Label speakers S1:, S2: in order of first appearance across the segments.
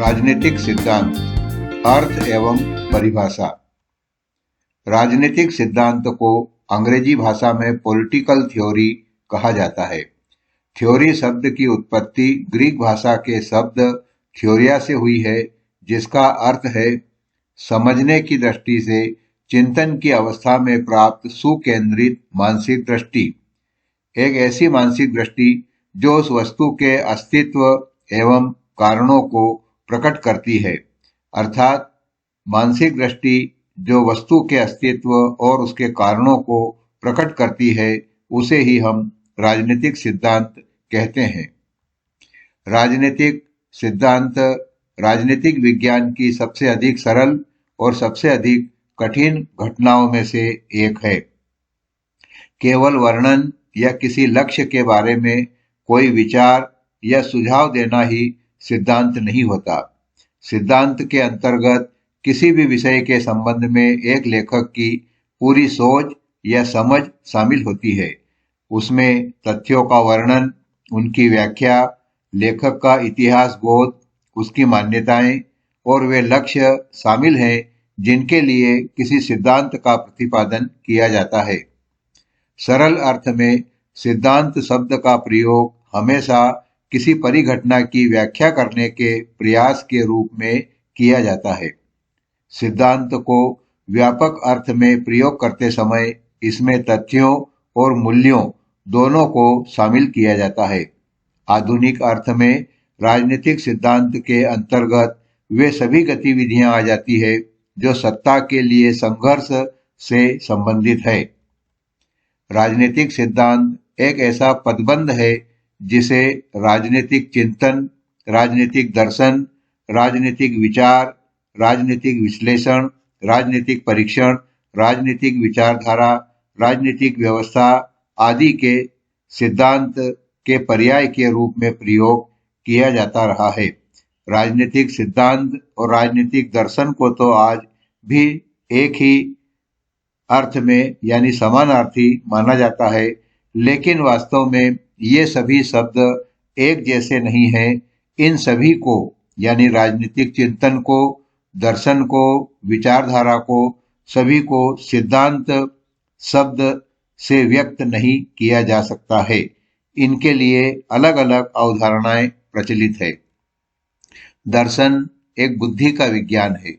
S1: राजनीतिक सिद्धांत, अर्थ एवं परिभाषा। राजनीतिक सिद्धांत को अंग्रेजी भाषा में पॉलिटिकल थ्योरी कहा जाता है। थ्योरी शब्द की उत्पत्ति ग्रीक भाषा के शब्द थ्योरिया से हुई है, जिसका अर्थ है समझने की दृष्टि से चिंतन की अवस्था में प्राप्त सुकेंद्रित मानसिक दृष्टि। एक ऐसी मानसिक दृष्टि जो उस वस्तु के अस्तित्व एवं कारणों को प्रकट करती है, अर्थात मानसिक दृष्टि जो वस्तु के अस्तित्व और उसके कारणों को प्रकट करती है, उसे ही हम राजनीतिक सिद्धांत कहते हैं। राजनीतिक सिद्धांत राजनीतिक विज्ञान की सबसे अधिक सरल और सबसे अधिक कठिन घटनाओं में से एक है। केवल वर्णन या किसी लक्ष्य के बारे में कोई विचार या सुझाव देना ही सिद्धांत नहीं होता। सिद्धांत के अंतर्गत किसी भी विषय के संबंध में एक लेखक की पूरी सोच या समझ शामिल होती है। उसमें तथ्यों का वर्णन, उनकी व्याख्या, लेखक का इतिहास बोध, उसकी मान्यताएं और वे लक्ष्य शामिल हैं जिनके लिए किसी सिद्धांत का प्रतिपादन किया जाता है। सरल अर्थ में सिद्धांत शब्द का प्रयोग हमेशा किसी परिघटना की व्याख्या करने के प्रयास के रूप में किया जाता है। सिद्धांत को व्यापक अर्थ में प्रयोग करते समय इसमें तथ्यों और मूल्यों दोनों को शामिल किया जाता है। आधुनिक अर्थ में राजनीतिक सिद्धांत के अंतर्गत वे सभी गतिविधियां आ जाती है जो सत्ता के लिए संघर्ष से संबंधित है। राजनीतिक सिद्धांत एक ऐसा पदबंध है जिसे राजनीतिक चिंतन, राजनीतिक दर्शन, राजनीतिक विचार, राजनीतिक विश्लेषण, राजनीतिक परीक्षण, राजनीतिक विचारधारा, राजनीतिक व्यवस्था आदि के सिद्धांत के पर्याय के रूप में प्रयोग किया जाता रहा है। राजनीतिक सिद्धांत और राजनीतिक दर्शन को तो आज भी एक ही अर्थ में यानी समानार्थी माना जाता है, लेकिन वास्तव में ये सभी शब्द एक जैसे नहीं हैं। इन सभी को यानी राजनीतिक चिंतन को, दर्शन को, विचारधारा को, सभी को सिद्धांत शब्द से व्यक्त नहीं किया जा सकता है। इनके लिए अलग अलग अवधारणाएं प्रचलित है। दर्शन एक बुद्धि का विज्ञान है।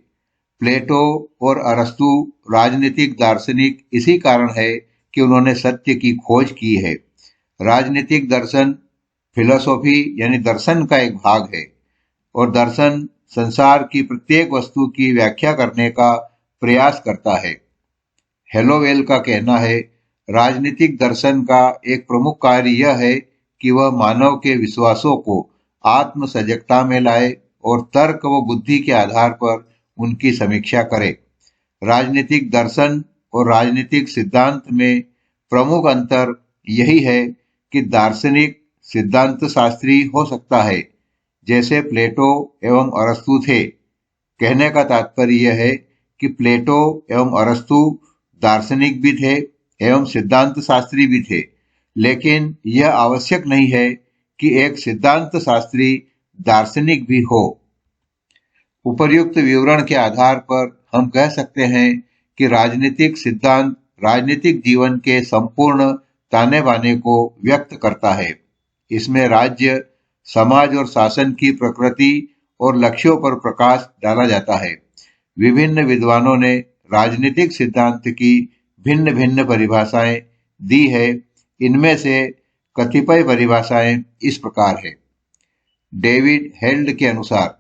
S1: प्लेटो और अरस्तु राजनीतिक दार्शनिक इसी कारण है कि उन्होंने सत्य की खोज की है। राजनीतिक दर्शन फिलोसॉफी यानी दर्शन का एक भाग है और दर्शन संसार की प्रत्येक वस्तु की व्याख्या करने का प्रयास करता है। हेलोवेल का कहना है, राजनीतिक दर्शन का एक प्रमुख कार्य यह है कि वह मानव के विश्वासों को आत्म सजगता में लाए और तर्क व बुद्धि के आधार पर उनकी समीक्षा करे। राजनीतिक दर्शन और राजनीतिक सिद्धांत में प्रमुख अंतर यही है कि दार्शनिक सिद्धांत शास्त्री हो सकता है, जैसे प्लेटो एवं अरस्तु थे। कहने का तात्पर्य यह है कि प्लेटो एवं अरस्तु दार्शनिक भी थे एवं सिद्धांत शास्त्री भी थे, लेकिन यह आवश्यक नहीं है कि एक सिद्धांत शास्त्री दार्शनिक भी हो। उपर्युक्त विवरण के आधार पर हम कह सकते हैं कि राजनीतिक सिद्धांत राजनीतिक जीवन के संपूर्ण ताने बाने को व्यक्त करता है। इसमें राज्य, समाज और शासन की प्रकृति और लक्ष्यों पर प्रकाश डाला जाता है। विभिन्न विद्वानों ने राजनीतिक सिद्धांत की भिन्न भिन्न परिभाषाएं दी है। इनमें से कतिपय परिभाषाएं इस प्रकार है। डेविड हेल्ड के अनुसार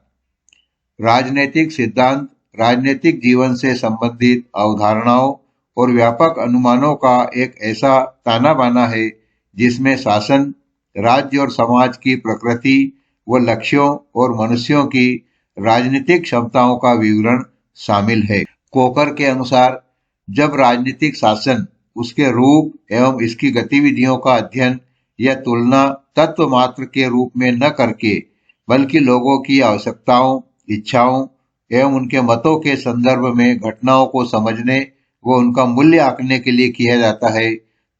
S1: राजनीतिक सिद्धांत राजनीतिक जीवन से संबंधित अवधारणाओं और व्यापक अनुमानों का एक ऐसा ताना बाना है जिसमें शासन, राज्य और समाज की प्रकृति व लक्ष्यों और मनुष्यों की राजनीतिक क्षमताओं का विवरण शामिल है। कोकर के अनुसार जब राजनीतिक शासन उसके रूप एवं इसकी गतिविधियों का अध्ययन या तुलना तत्व मात्र के रूप में न करके बल्कि लोगों की आवश्यकताओं, इच्छाओं एवं उनके मतों के संदर्भ में घटनाओं को समझने व उनका मूल्य आंकने के लिए किया जाता है,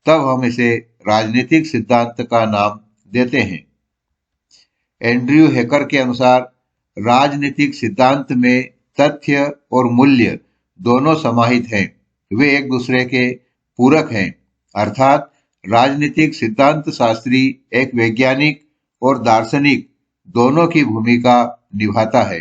S1: तब हम इसे राजनीतिक सिद्धांत का नाम देते हैं। एंड्रयू हेकर के अनुसार राजनीतिक सिद्धांत में तथ्य और मूल्य दोनों समाहित हैं। वे एक दूसरे के पूरक हैं। अर्थात राजनीतिक सिद्धांत शास्त्री एक वैज्ञानिक और दार्शनिक दोनों की भूमिका निभाता है।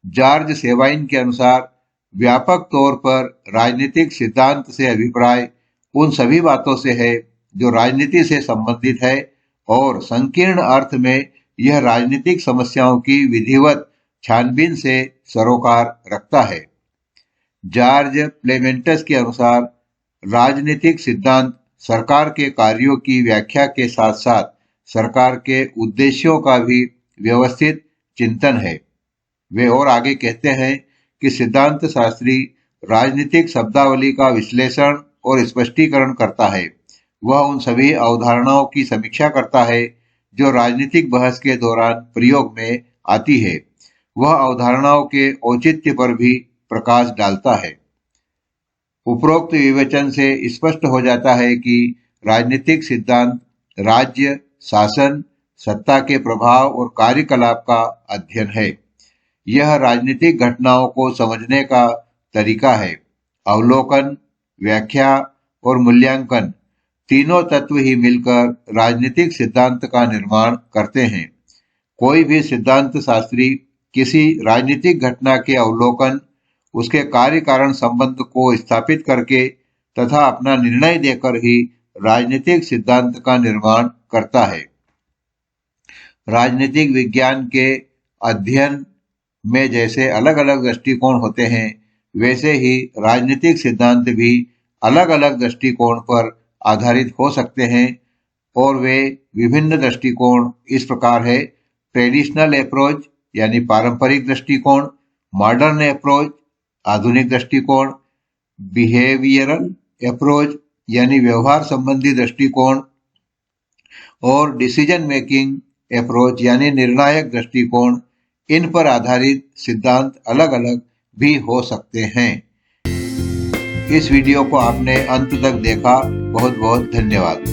S1: जॉर्ज सेवाइन के अनुसार व्यापक तौर पर राजनीतिक सिद्धांत से अभिप्राय उन सभी बातों से है जो राजनीति से संबंधित है और संकीर्ण अर्थ में यह राजनीतिक समस्याओं की विधिवत छानबीन से सरोकार रखता है। जॉर्ज प्लेमेंटस के अनुसार राजनीतिक सिद्धांत सरकार के कार्यों की व्याख्या के साथ साथ सरकार के उद्देश्यों का भी व्यवस्थित चिंतन है। वे और आगे कहते हैं कि सिद्धांत शास्त्री राजनीतिक शब्दावली का विश्लेषण और स्पष्टीकरण करता है। वह उन सभी अवधारणाओं की समीक्षा करता है जो राजनीतिक बहस के दौरान प्रयोग में आती है। वह अवधारणाओं के औचित्य पर भी प्रकाश डालता है। उपरोक्त विवेचन से स्पष्ट हो जाता है कि राजनीतिक सिद्धांत राज्य, शासन, सत्ता के प्रभाव और कार्यकलाप का अध्ययन है। यह राजनीतिक घटनाओं को समझने का तरीका है। अवलोकन, व्याख्या और मूल्यांकन तीनों तत्व ही मिलकर राजनीतिक सिद्धांत का निर्माण करते हैं। कोई भी सिद्धांत शास्त्री किसी राजनीतिक घटना के अवलोकन, उसके कार्य कारण संबंध को स्थापित करके तथा अपना निर्णय देकर ही राजनीतिक सिद्धांत का निर्माण करता है। राजनीतिक विज्ञान के अध्ययन में जैसे अलग अलग दृष्टिकोण होते हैं, वैसे ही राजनीतिक सिद्धांत भी अलग अलग दृष्टिकोण पर आधारित हो सकते हैं और वे विभिन्न दृष्टिकोण इस प्रकार है: ट्रेडिशनल अप्रोच यानी पारंपरिक दृष्टिकोण, मॉडर्न अप्रोच आधुनिक दृष्टिकोण, बिहेवियरल अप्रोच यानी व्यवहार संबंधी दृष्टिकोण और डिसीजन मेकिंग अप्रोच यानी निर्णायक दृष्टिकोण। इन पर आधारित सिद्धांत अलग अलग भी हो सकते हैं। इस वीडियो को आपने अंत तक देखा, बहुत बहुत धन्यवाद।